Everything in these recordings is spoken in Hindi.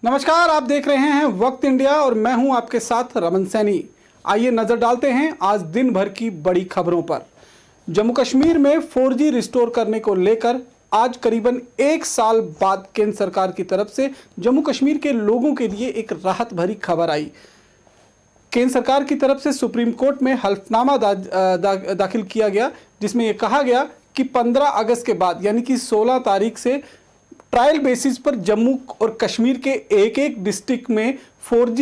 नमस्कार, आप देख रहे हैं वक्त इंडिया और मैं हूं आपके साथ रमन सैनी। आइए नजर डालते हैं आज दिन भर की बड़ी खबरों पर। जम्मू कश्मीर में 4G रिस्टोर करने को लेकर आज करीबन 1 साल बाद केंद्र सरकार की तरफ से जम्मू कश्मीर के लोगों के लिए एक राहत भरी खबर आई। केंद्र सरकार की तरफ से सुप्रीम कोर्ट में हल्फनामा दाखिल किया गया, जिसमें यह कहा गया कि 15 अगस्त के बाद यानी कि 16 तारीख से ट्रायल बेसिस पर जम्मू और कश्मीर के एक एक डिस्ट्रिक्ट में 4G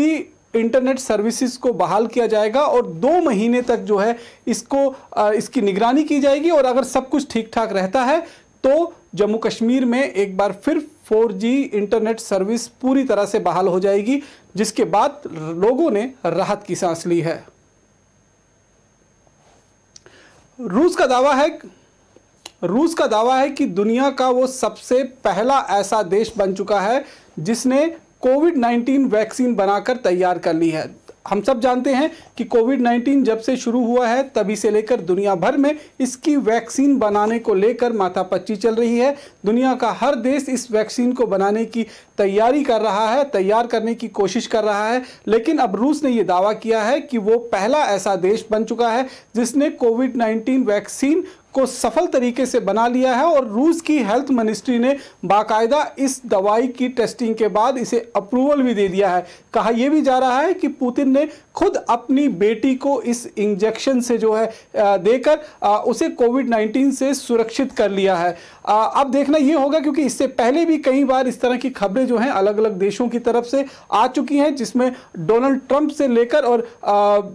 इंटरनेट सर्विसेज को बहाल किया जाएगा और 2 महीने तक जो है इसकी निगरानी की जाएगी। और अगर सब कुछ ठीक ठाक रहता है तो जम्मू कश्मीर में एक बार फिर 4G इंटरनेट सर्विस पूरी तरह से बहाल हो जाएगी, जिसके बाद लोगों ने राहत की सांस ली है। रूस का दावा है कि दुनिया का वो सबसे पहला ऐसा देश बन चुका है जिसने कोविड-19 वैक्सीन बनाकर तैयार कर ली है। हम सब जानते हैं कि कोविड-19 जब से शुरू हुआ है तभी से लेकर दुनिया भर में इसकी वैक्सीन बनाने को लेकर माथापच्ची चल रही है। दुनिया का हर देश इस वैक्सीन को बनाने की तैयारी कर रहा है, तैयार करने की कोशिश कर रहा है, लेकिन अब रूस ने यह दावा किया है कि वो पहला ऐसा देश बन चुका है जिसने कोविड-19 वैक्सीन को सफल तरीके से बना लिया है। और रूस की हेल्थ मिनिस्ट्री ने बाकायदा इस दवाई की टेस्टिंग के बाद इसे अप्रूवल भी दे दिया है। कहा यह भी जा रहा है कि पुतिन ने खुद अपनी बेटी को इस इंजेक्शन से जो है देकर उसे कोविड-19 से सुरक्षित कर लिया है। अब देखना यह होगा, क्योंकि इससे पहले भी कई बार इस तरह की खबरें जो हैं अलग अलग देशों की तरफ से आ चुकी हैं, जिसमें डोनाल्ड ट्रंप से लेकर और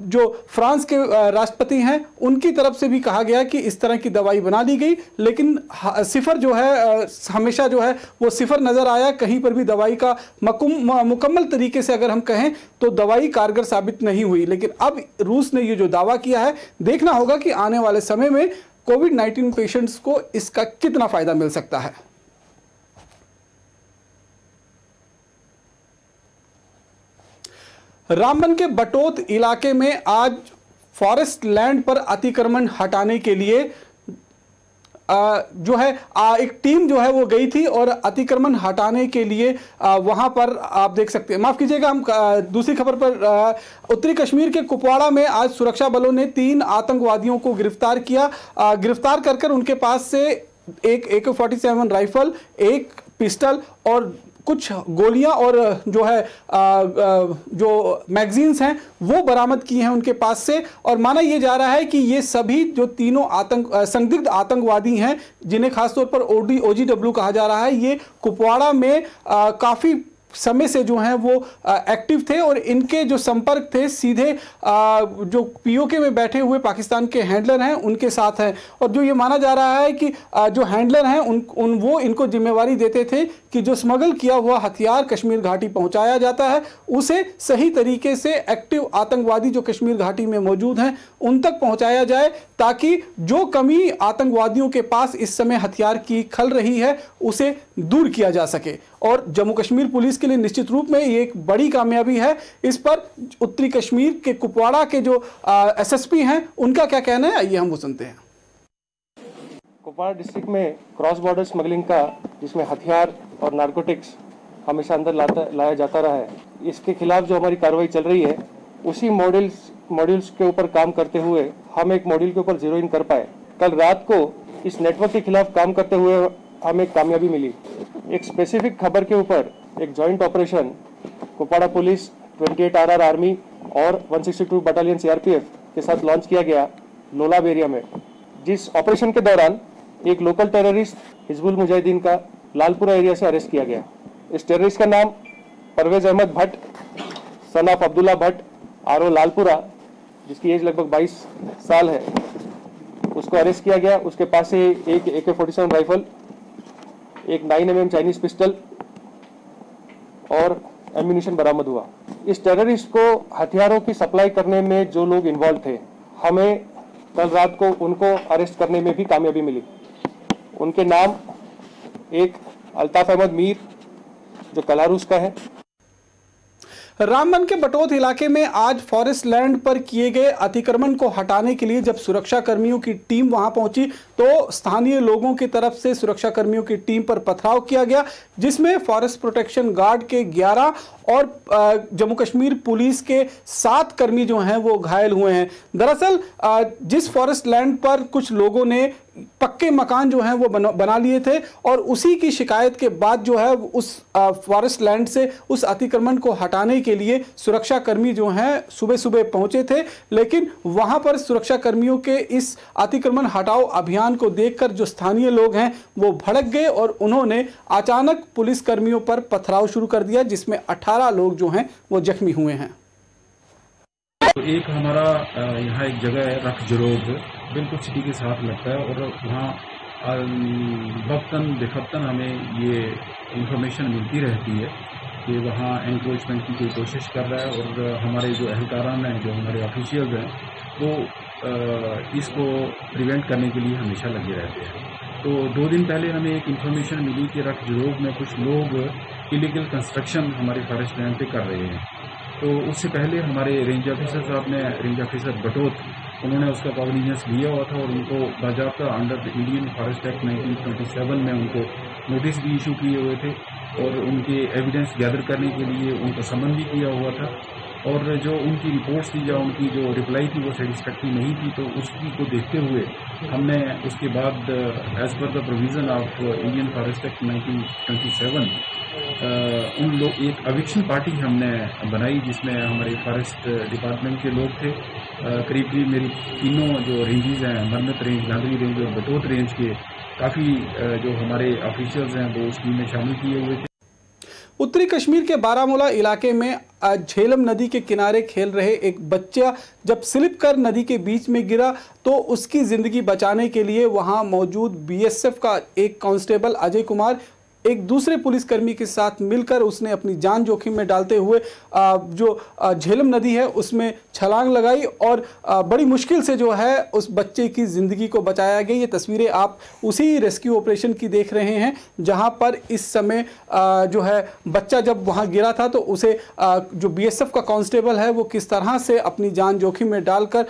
जो फ्रांस के राष्ट्रपति हैं उनकी तरफ से भी कहा गया कि इस तरह की दवाई बना ली गई, लेकिन सिफर जो है हमेशा जो है वो सिफर नजर आया। कहीं पर भी दवाई का मुकम्मल तरीके से अगर हम कहें तो दवाई कारगर साबित नहीं हुई। लेकिन अब रूस ने ये जो दावा किया है, देखना होगा कि आने वाले समय में कोविड-19 पेशेंट्स को इसका कितना फायदा मिल सकता है। रामबन के बटोत इलाके में आज फॉरेस्ट लैंड पर अतिक्रमण हटाने के लिए जो है एक टीम जो है वो गई थी और अतिक्रमण हटाने के लिए वहां पर आप देख सकते हैं, माफ कीजिएगा, हम दूसरी खबर पर उत्तरी कश्मीर के कुपवाड़ा में आज सुरक्षा बलों ने 3 आतंकवादियों को गिरफ्तार किया। गिरफ्तार कर उनके पास से एक AK-47 राइफल, एक पिस्टल और कुछ गोलियां और जो है जो मैगजीन्स हैं वो बरामद की हैं उनके पास से। और माना यह जा रहा है कि ये सभी जो तीनों संदिग्ध आतंकवादी हैं, जिन्हें खासतौर पर OGW कहा जा रहा है, ये कुपवाड़ा में काफ़ी समय से जो हैं वो एक्टिव थे और इनके जो संपर्क थे सीधे जो POK में बैठे हुए पाकिस्तान के हैंडलर हैं उनके साथ हैं। और जो ये माना जा रहा है कि जो हैंडलर हैं वो इनको जिम्मेवारी देते थे कि जो स्मगल किया हुआ हथियार कश्मीर घाटी पहुंचाया जाता है उसे सही तरीके से एक्टिव आतंकवादी जो कश्मीर घाटी में मौजूद हैं उन तक पहुंचाया जाए, ताकि जो कमी आतंकवादियों के पास इस समय हथियार की खल रही है उसे दूर किया जा सके। और जम्मू कश्मीर पुलिस के लिए निश्चित रूप में ये एक बड़ी कामयाबी है। इस पर उत्तरी कश्मीर के कुपवाड़ा के जो SSP हैं उनका क्या कहना है, आइए हम वो सुनते हैं। कुपवाड़ा डिस्ट्रिक्ट में क्रॉस बॉर्डर स्मगलिंग का, जिसमें हथियार और नारकोटिक्स हमेशा अंदर लाया जाता रहा है, इसके खिलाफ जो हमारी कार्रवाई चल रही है उसी मॉड्यूल्स के ऊपर काम करते हुए हम एक मॉड्यूल के ऊपर जीरो इन कर पाए। कल रात को इस नेटवर्क के खिलाफ काम करते हुए हमें एक कामयाबी मिली। एक स्पेसिफिक खबर के ऊपर एक joint operation Kupwara police, 28 RR army और 162 बटालियन CRPF के साथ लॉन्च किया गया लोलाब एरिया में, जिस ऑपरेशन के दौरान एक लोकल टेररिस्ट हिजबुल मुजाहिदीन का लालपुरा एरिया से अरेस्ट किया गया। इस टेररिस्ट का नाम Parvez Ahmad Bhat son of Abdullah Bhat RO Lalpura, जिसकी एज लगभग 22 साल है, उसको अरेस्ट किया गया। उसके पास से एक AK-47 राइफल, एक 9mm चाइनीज पिस्टल और एम्यूनिशन बरामद हुआ। इस टेररिस्ट को हथियारों की सप्लाई करने में जो लोग इन्वॉल्व थे, हमें कल रात को उनको अरेस्ट करने में भी कामयाबी मिली। उनके नाम एक अल्ताफ अहमद मीर जो कलारूस का है। रामबन के बटोत इलाके में आज फॉरेस्ट लैंड पर किए गए अतिक्रमण को हटाने के लिए जब सुरक्षा कर्मियों की टीम वहां पहुंची तो स्थानीय लोगों की तरफ से सुरक्षा कर्मियों की टीम पर पथराव किया गया, जिसमें फॉरेस्ट प्रोटेक्शन गार्ड के 11 और जम्मू कश्मीर पुलिस के 7 कर्मी जो हैं वो घायल हुए हैं। दरअसल जिस फॉरेस्ट लैंड पर कुछ लोगों ने पक्के मकान जो हैं वो बना लिए थे और उसी की शिकायत के बाद जो है उस फॉरेस्ट लैंड से उस अतिक्रमण को हटाने के लिए सुरक्षा कर्मी जो हैं सुबह सुबह पहुंचे थे, लेकिन वहां पर सुरक्षा कर्मियों के इस अतिक्रमण हटाओ अभियान को देखकर जो स्थानीय लोग हैं वो भड़क गए और उन्होंने अचानक पुलिस कर्मियों पर पथराव शुरू कर दिया, जिसमें 18 लोग जो हैं वो जख्मी हुए हैं। तो एक हमारा यहाँ एक जगह है रख जरोग, बिल्कुल सिटी के साथ लगता है और वहाँ वक्तन बेवक्तन हमें ये इंफॉर्मेशन मिलती रहती है कि वहाँ एनक्रोचमेंट की कोई कोशिश कर रहा है और हमारे जो एहलकारान हैं, जो हमारे ऑफिशियल्स हैं, वो इसको प्रिवेंट करने के लिए हमेशा लगे रहते हैं। तो 2 दिन पहले हमें एक इन्फॉर्मेशन मिली कि रख जरोग में कुछ लोग इलीगल कंस्ट्रक्शन हमारे फॉरेस्ट लैंड पे कर रहे हैं। तो उससे पहले हमारे रेंज ऑफिसर साहब ने, रेंज ऑफिसर बटोत, उन्होंने उसका कॉग्निजेंस लिया हुआ था और उनको बाकायदा under the Indian Forest Act 1927 में उनको नोटिस भी इशू किए हुए थे और उनके एविडेंस गैदर करने के लिए उनको समन भी किया हुआ था। और जो उनकी रिपोर्ट्स थी या उनकी जो रिप्लाई थी वो सेटिस्फैक्ट्री नहीं थी, तो उसकी को देखते हुए हमने उसके बाद as per the provision of Indian Forest Act 1927 एक एविक्शन पार्टी हमने बनाई, जिसमें हमारे फॉरेस्ट डिपार्टमेंट के लोग थे। करीब मेरी तीनों जो रेंजेस हैं, मन्नत रेंज, नागरी रेंज और बटोत रेंज के काफ़ी जो हमारे ऑफिशियल्स हैं वो उस टीम में शामिल किए हुए थे। उत्तरी कश्मीर के बारामूला इलाके में झेलम नदी के किनारे खेल रहे एक बच्चा जब स्लिप कर नदी के बीच में गिरा तो उसकी ज़िंदगी बचाने के लिए वहां मौजूद बीएसएफ का एक कांस्टेबल अजय कुमार एक दूसरे पुलिसकर्मी के साथ मिलकर उसने अपनी जान जोखिम में डालते हुए जो झेलम नदी है उसमें छलांग लगाई और बड़ी मुश्किल से जो है उस बच्चे की ज़िंदगी को बचाया गया। ये तस्वीरें आप उसी रेस्क्यू ऑपरेशन की देख रहे हैं, जहां पर इस समय जो है बच्चा जब वहां गिरा था तो उसे जो बीएसएफ का कांस्टेबल है वो किस तरह से अपनी जान जोखिम में डालकर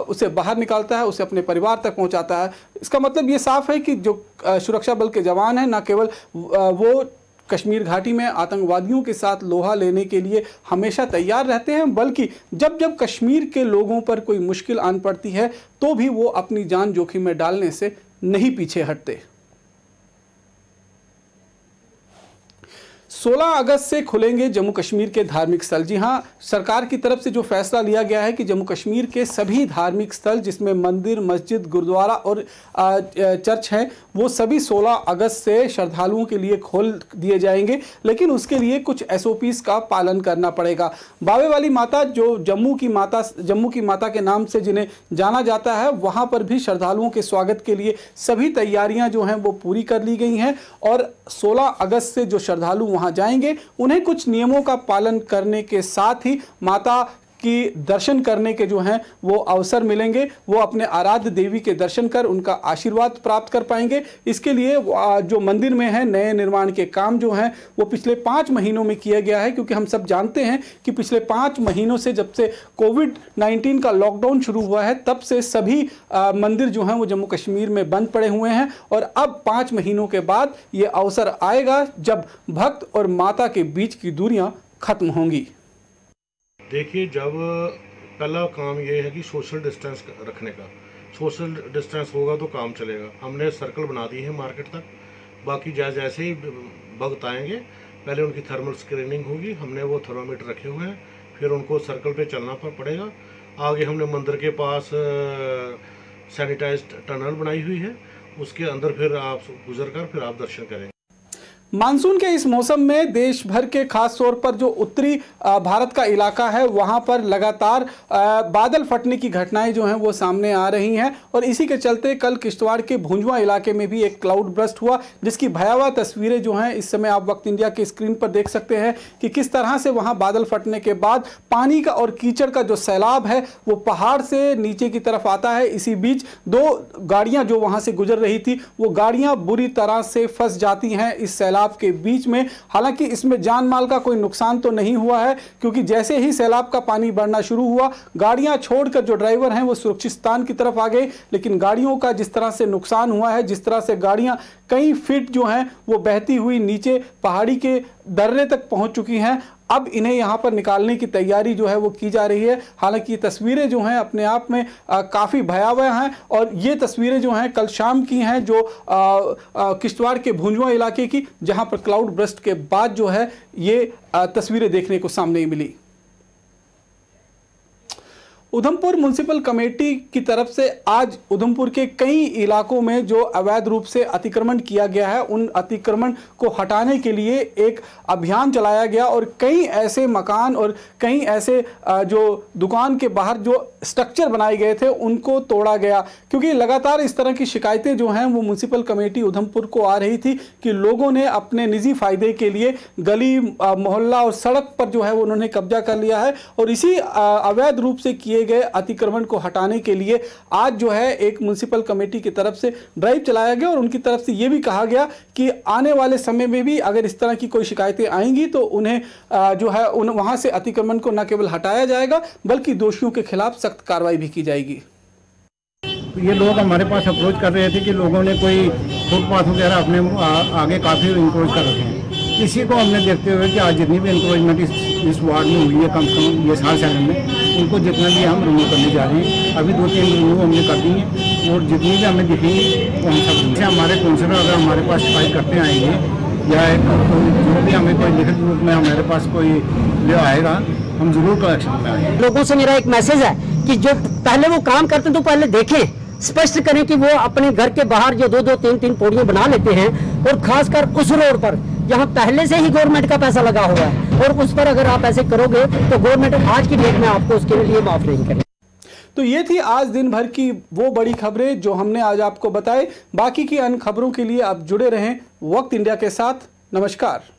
उसे बाहर निकालता है, उसे अपने परिवार तक पहुँचाता है। इसका मतलब ये साफ है कि जो सुरक्षा बल के जवान हैं न केवल वो कश्मीर घाटी में आतंकवादियों के साथ लोहा लेने के लिए हमेशा तैयार रहते हैं, बल्कि जब जब कश्मीर के लोगों पर कोई मुश्किल आन पड़ती है तो भी वो अपनी जान जोखिम में डालने से नहीं पीछे हटते। 16 अगस्त से खुलेंगे जम्मू कश्मीर के धार्मिक स्थल। जी हां, सरकार की तरफ से जो फैसला लिया गया है कि जम्मू कश्मीर के सभी धार्मिक स्थल जिसमें मंदिर, मस्जिद, गुरुद्वारा और चर्च हैं वो सभी 16 अगस्त से श्रद्धालुओं के लिए खोल दिए जाएंगे, लेकिन उसके लिए कुछ SOPs का पालन करना पड़ेगा। बावे वाली माता जो जम्मू की माता के नाम से जिन्हें जाना जाता है, वहां पर भी श्रद्धालुओं के स्वागत के लिए सभी तैयारियां जो हैं वो पूरी कर ली गई हैं और 16 अगस्त से जो श्रद्धालु वहां जाएंगे उन्हें कुछ नियमों का पालन करने के साथ ही माता की दर्शन करने के जो हैं वो अवसर मिलेंगे। वो अपने आराध्य देवी के दर्शन कर उनका आशीर्वाद प्राप्त कर पाएंगे। इसके लिए जो मंदिर में है नए निर्माण के काम जो हैं वो पिछले 5 महीनों में किया गया है, क्योंकि हम सब जानते हैं कि पिछले 5 महीनों से जब से कोविड-19 का लॉकडाउन शुरू हुआ है तब से सभी मंदिर जो हैं वो जम्मू कश्मीर में बंद पड़े हुए हैं और अब 5 महीनों के बाद ये अवसर आएगा जब भक्त और माता के बीच की दूरियां खत्म होंगी। देखिए, जब पहला काम ये है कि सोशल डिस्टेंस रखने का, सोशल डिस्टेंस होगा तो काम चलेगा। हमने सर्कल बना दिए हैं मार्केट तक, बाकी जैसे ही भक्त आएंगे पहले उनकी थर्मल स्क्रीनिंग होगी। हमने वो थर्मामीटर रखे हुए हैं, फिर उनको सर्कल पे चलना पड़ेगा। आगे हमने मंदिर के पास सैनिटाइज्ड टनल बनाई हुई है, उसके अंदर फिर आप गुजर कर फिर आप दर्शन करेंगे। मानसून के इस मौसम में देश भर के खास तौर पर जो उत्तरी भारत का इलाका है वहां पर लगातार बादल फटने की घटनाएं जो हैं वो सामने आ रही हैं और इसी के चलते कल किश्तवाड़ के भुंजवा इलाके में भी एक क्लाउड बर्स्ट हुआ, जिसकी भयावह तस्वीरें जो हैं इस समय आप वक्त इंडिया के स्क्रीन पर देख सकते हैं कि किस तरह से वहां बादल फटने के बाद पानी का और कीचड़ का जो सैलाब है वो पहाड़ से नीचे की तरफ आता है। इसी बीच 2 गाड़ियां जो वहां से गुजर रही थी वो गाड़ियां बुरी तरह से फंस जाती हैं इस सैलाब सैलाब के बीच में। हालांकि इसमें जान माल का कोई नुकसान तो नहीं हुआ है, क्योंकि जैसे ही सैलाब का पानी बढ़ना शुरू हुआ, गाड़ियां छोड़कर जो ड्राइवर हैं वो सुरक्षित स्थान की तरफ आ गए। लेकिन गाड़ियों का जिस तरह से नुकसान हुआ है, जिस तरह से गाड़ियां कई फीट जो हैं वो बहती हुई नीचे पहाड़ी के दर्रे तक पहुंच चुकी हैं, अब इन्हें यहां पर निकालने की तैयारी जो है वो की जा रही है। हालांकि ये तस्वीरें जो हैं अपने आप में काफ़ी भयावह हैं, और ये तस्वीरें जो हैं कल शाम की हैं, जो किश्तवाड़ के भुंजुआ इलाके की, जहां पर क्लाउड बर्स्ट के बाद जो है ये तस्वीरें देखने को सामने मिली। उधमपुर म्युनिसिपल कमेटी की तरफ से आज उधमपुर के कई इलाकों में जो अवैध रूप से अतिक्रमण किया गया है, उन अतिक्रमण को हटाने के लिए एक अभियान चलाया गया, और कई ऐसे मकान और कई ऐसे जो दुकान के बाहर जो स्ट्रक्चर बनाए गए थे उनको तोड़ा गया। क्योंकि लगातार इस तरह की शिकायतें जो हैं वो म्युनिसिपल कमेटी उधमपुर को आ रही थी कि लोगों ने अपने निजी फायदे के लिए गली मोहल्ला और सड़क पर जो है वो उन्होंने कब्जा कर लिया है, और इसी अवैध रूप से किए गए अतिक्रमण को हटाने के लिए आज जो है एक म्युनिसिपल कमेटी की तरफ से ड्राइव चलाया गया, और उनकी तरफ से यह भी कहा गया कि आने वाले समय में भी अगर इस तरह की कोई शिकायतें आएंगी तो उन्हें जो है वहां से अतिक्रमण को न केवल हटाया जाएगा बल्कि दोषियों के खिलाफ सख्त कार्रवाई भी की जाएगी। ये लोग हमारे पास अप्रोच कर रहे थे कि लोगों ने कोई फुटपाथ वगैरह अपने आगे काफ़ी इंक्रोच कर रखे हैं। इसी को हमने देखते हुए कि आज जितनी भी इंक्रोचमेंट इस वार्ड में हुई है, कम से कम ये 7 सेकंड में, उनको जितना भी हम रिमूव करने जा रहे हैं। अभी 2-3 रिमूव हमने कर दी हैं, और जितनी भी हमें दिखेंगी वो हम सब हमारे काउंसलर अगर हमारे पास शिकायत करते आएंगे, या जो भी हमें कोई लिखित रूप में हमारे पास कोई ले आएगा, हम जरूर कलेक्शन में आएंगे। लोगों से मेरा एक मैसेज है कि जो पहले वो काम करते तो पहले देखें, स्पष्ट करें कि वो अपने घर के बाहर जो 2-2, 3-3 पौड़ियां बना लेते हैं, और खासकर उस रोड पर जहां पहले से ही गवर्नमेंट का पैसा लगा हुआ है, और उस पर अगर आप ऐसे करोगे तो गवर्नमेंट आज की डेट में आपको उसके लिए माफ नहीं करेगी। तो ये थी आज दिन भर की वो बड़ी खबरें जो हमने आज आपको बताई। बाकी की अन्य खबरों के लिए आप जुड़े रहें वक्त इंडिया के साथ। नमस्कार।